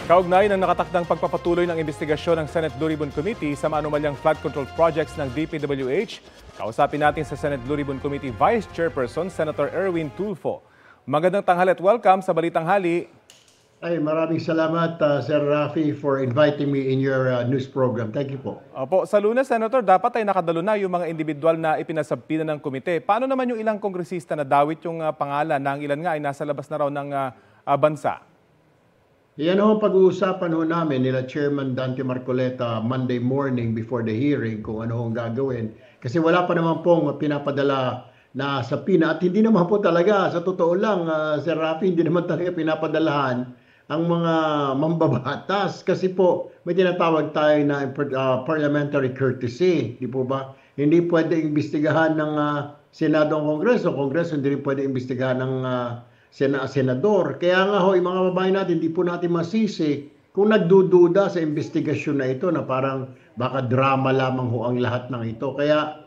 Kaugnay ng nakatakdang pagpapatuloy ng investigasyon ng Senate Blue Ribbon Committee sa maanumalyang flood control projects ng DPWH, kausapin natin sa Senate Blue Ribbon Committee Vice Chairperson Senator Erwin Tulfo. Magandang tanghali at welcome sa Balitang Hali. Ay, maraming salamat, Sir Rafi, for inviting me in your news program. Thank you po. Opo, sa Lunes, Senator, dapat ay nakadalo na yung mga individual na ipinasabpina ng komite. Paano naman yung ilang kongresista na dawit yung pangalan na ang ilan nga ay nasa labas na raw ng bansa? Yan ang pag-uusapan ho namin nila Chairman Dante Marcoleta Monday morning before the hearing kung ano ang gagawin. Kasi wala pa naman pong pinapadala na sa PINA at hindi naman po talaga, sa totoo lang, Sir Rafi, hindi naman talaga pinapadalahan ang mga mambabatas kasi po may tinatawag tayo na parliamentary courtesy, di po ba? Hindi pwede imbestigahan ng Senado ang Kongreso, Kongreso hindi rin pwede imbestigahan ng Senador. Kaya nga ho, yung mga babae natin, hindi po natin masisi kung nagdududa sa investigasyon na ito na parang baka drama lamang ho ang lahat ng ito. Kaya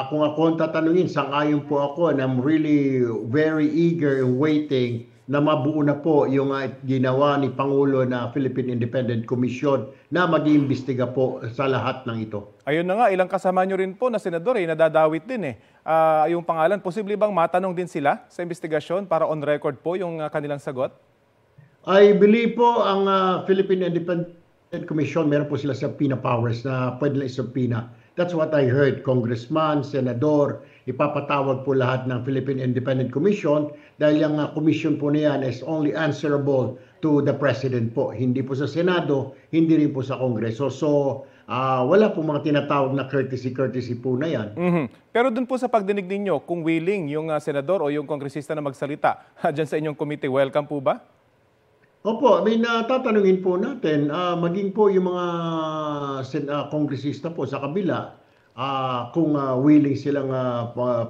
kung ako ang tatanungin, sang-ayon po ako and I'm really very eager and waiting na mabuo na po yung ginawa ni Pangulo na Philippine Independent Commission na mag-iimbestiga po sa lahat ng ito. Ayun na nga, ilang kasama nyo rin po na senador nadadawit din yung pangalan. Posible bang matanong din sila sa investigasyon para on record po yung kanilang sagot? I believe po ang Philippine Independent Commission, meron po sila subpoena powers na pwede lang isubpoena. That's what I heard, Congressman, Senador, ipapatawag po lahat ng Philippine Independent Commission dahil yung commission po niyan is only answerable to the President po. Hindi po sa Senado, hindi rin po sa Kongreso. So, wala po mga tinatawag na courtesy po na yan. Pero dun po sa pagdinig ninyo, kung willing yung Senador o yung Kongresista na magsalita dyan sa inyong committee, welcome po ba? Opo, tatanungin po natin, maging po yung mga kongresista po sa kabila, kung willing silang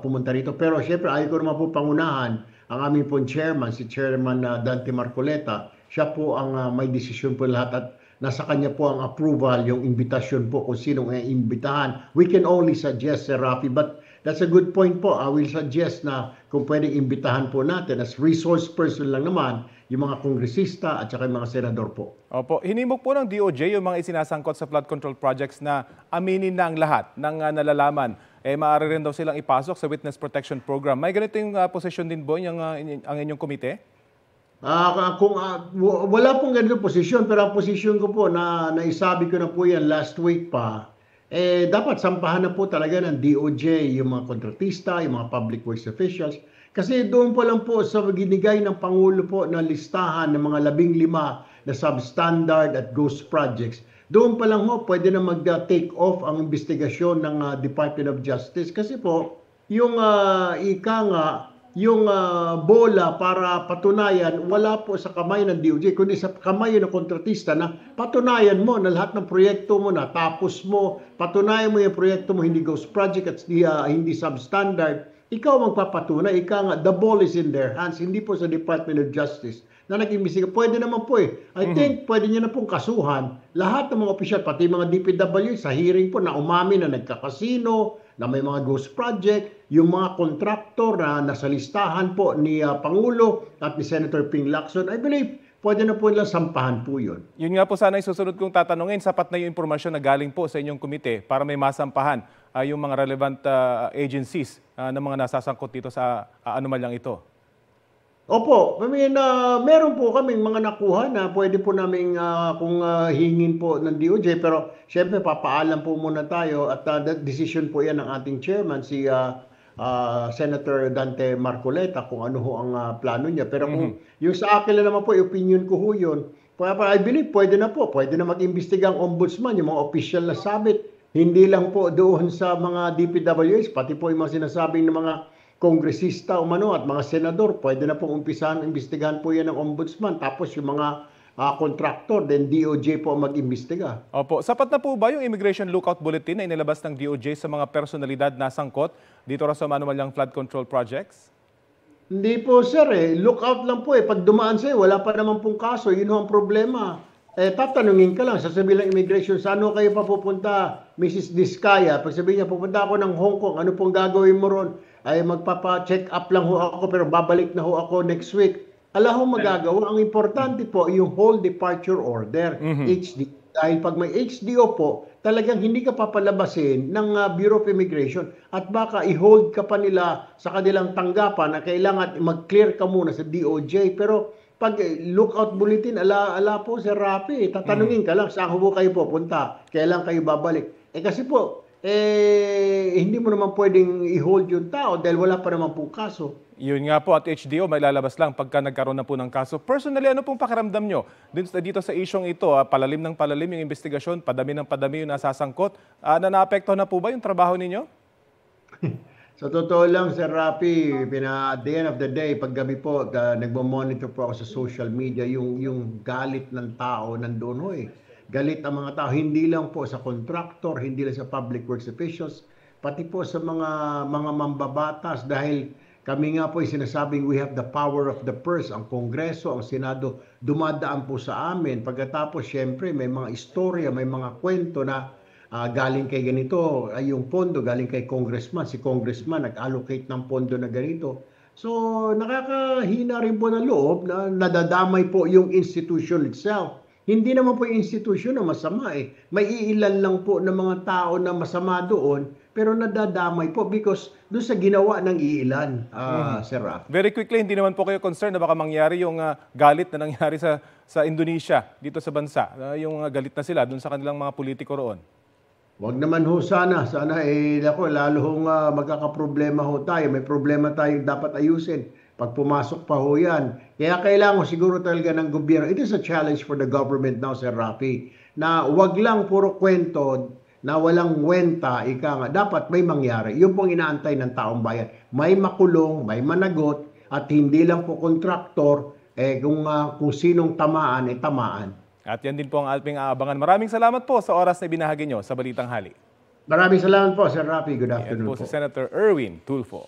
pumunta rito. Pero syempre, ayaw ko naman po pangunahan ang aming pong chairman, si Chairman Dante Marcoleta. Siya po ang may desisyon po lahat at nasa kanya po ang approval, yung invitation po kung sinong iimbitahan. We can only suggest, Sir Rafi, but that's a good point po. I will suggest na kung pwedeng imbitahan po natin as resource person lang naman, yung mga kongresista at saka yung mga senador po. Opo, hinimok po ng DOJ yung mga isinasangkot sa flood control projects na aminin na ang lahat ng nalalaman. Maaari rin daw silang ipasok sa Witness Protection Program. May ganito yung posisyon din po ang inyong komite? Wala pong ganito posisyon, pero ang posisyon ko po na naisabi ko na po yan last week pa, dapat sampahan na po talaga ng DOJ yung mga kontratista, yung mga public works officials. Kasi doon pa lang po sa ginigay ng Pangulo po na listahan ng mga 15 na substandard at ghost projects, doon pa lang po pwede na mag-take off ang investigasyon ng Department of Justice. Kasi po, yung yung bola para patunayan, wala po sa kamay ng DOJ, kundi sa kamay ng kontratista na patunayan mo na lahat ng proyekto mo na tapos mo, patunayan mo yung proyekto mo hindi ghost project at hindi substandard. Ikaw magpapatunay, the ball is in their hands, hindi po sa Department of Justice na nag-imbestiga. Pwede naman po I think pwede niya na pong kasuhan lahat ng mga opisyal, pati mga DPW sa hearing po na umami na nagkakasino, na may mga ghost project, yung mga kontraktor na nasa listahan po ni Pangulo at ni Senator Ping Lacson. I believe pwede na po nilang sampahan po yun. Yun nga po sana yung susunod kong tatanungin, sapat na yung impormasyon na galing po sa inyong komite para may masampahan yung mga relevant agencies na mga nasasangkot dito sa anomalyang ito? Opo, meron po kaming mga nakuha na pwede po namin kung hingin po ng DOJ, pero syempre papaalam po muna tayo at decision po yan ng ating chairman, si Senator Dante Marcoleta, kung ano ho ang plano niya. Pero kung yung sa akin lang naman po, opinion ko ho yun, I believe pwede na mag-imbestiga ang ombudsman, yung mga official na sabit. Hindi lang po doon sa mga DPWH, pati po yung mga sinasabing ng mga kongresista at mga senador, pwede na pong umpisahan, imbestigahan po yan ng ombudsman. Tapos yung mga kontraktor, then DOJ po mag-imbestiga. Opo, sapat na po ba yung Immigration Lookout Bulletin na inilabas ng DOJ sa mga personalidad na sangkot dito sa manumalyang flood control projects? Hindi po sir lookout lang po Pag dumaan sa'yo, wala pa naman pong kaso, yun ang problema. Tatanungin ka lang, sasabihin ng immigration, saan kayo papupunta, Mrs. Diskaya? Pag sabihin niya, pupunta ako ng Hong Kong, ano pong gagawin mo ron? Ay magpapa-check up lang ho ako, pero babalik na ho ako next week. Ala ho magagawa. Ang importante po yung whole departure order, HD. Dahil pag may HDO po, talagang hindi ka papalabasin ng Bureau of Immigration at baka i-hold ka pa nila sa kanilang tanggapan na kailangan mag-clear ka muna sa DOJ. Pero pag lookout bulletin, ala po Sir Rafi, tatanungin ka lang saan po kayo pupunta, kailan kayo babalik. Kasi po, hindi mo naman pwedeng i-hold yung tao dahil wala pa naman po kaso. Yun nga po, at HDO may lalabas lang pagka nagkaroon na po ng kaso. Personally, ano pong pakiramdam nyo dito sa isyong ito? Palalim ng palalim yung investigasyon, padami ng padami yung nasasangkot. Naapektuhan na po ba yung trabaho ninyo? Sa totoo lang, Sir Rafi, at the end of the day, paggabi po, nagmo-monitor po ako sa social media, yung galit ng tao nandoon ho eh. Galit ang mga tao, hindi lang po sa contractor, hindi lang sa public works officials, pati po sa mga mambabatas dahil kami nga po ay sinasabing we have the power of the purse. Ang Kongreso, ang Senado, dumadaan po sa amin. Pagkatapos, syempre, may mga istorya, may mga kwento na galing kay ganito, ay yung pondo, galing kay congressman. Si congressman nag-allocate ng pondo na ganito. So, nakakahina rin po ng loob na nadadamay po yung institution itself. Hindi naman po yung institution na masama eh. May iilan lang po ng mga tao na masama doon, pero nadadamay po because doon sa ginawa ng iilan, Sir Raf. Very quickly, hindi naman po kayo concerned na baka mangyari yung galit na nangyari sa Indonesia, dito sa bansa. Yung galit na sila doon sa kanilang mga politiko roon. Wag naman ho sana. Sana lalo hong magkakaproblema ho tayo. May problema tayo dapat ayusin. Pag pumasok pa ho yan. Kaya kailangan siguro talaga ng gobyerno. It is a challenge for the government now, Sir Rafi, na wag lang puro kwento na walang kwenta, ika nga. Dapat may mangyari. Yun pong inaantay ng taong bayan. May makulong, may managot, at hindi lang po kontraktor, kung sinong tamaan, tamaan. At yan din po ang ating aabangan. Maraming salamat po sa oras na binahagi nyo sa Balitang Hali. Maraming salamat po, Sir Rafi. Good afternoon Yan po si Senator Erwin Tulfo.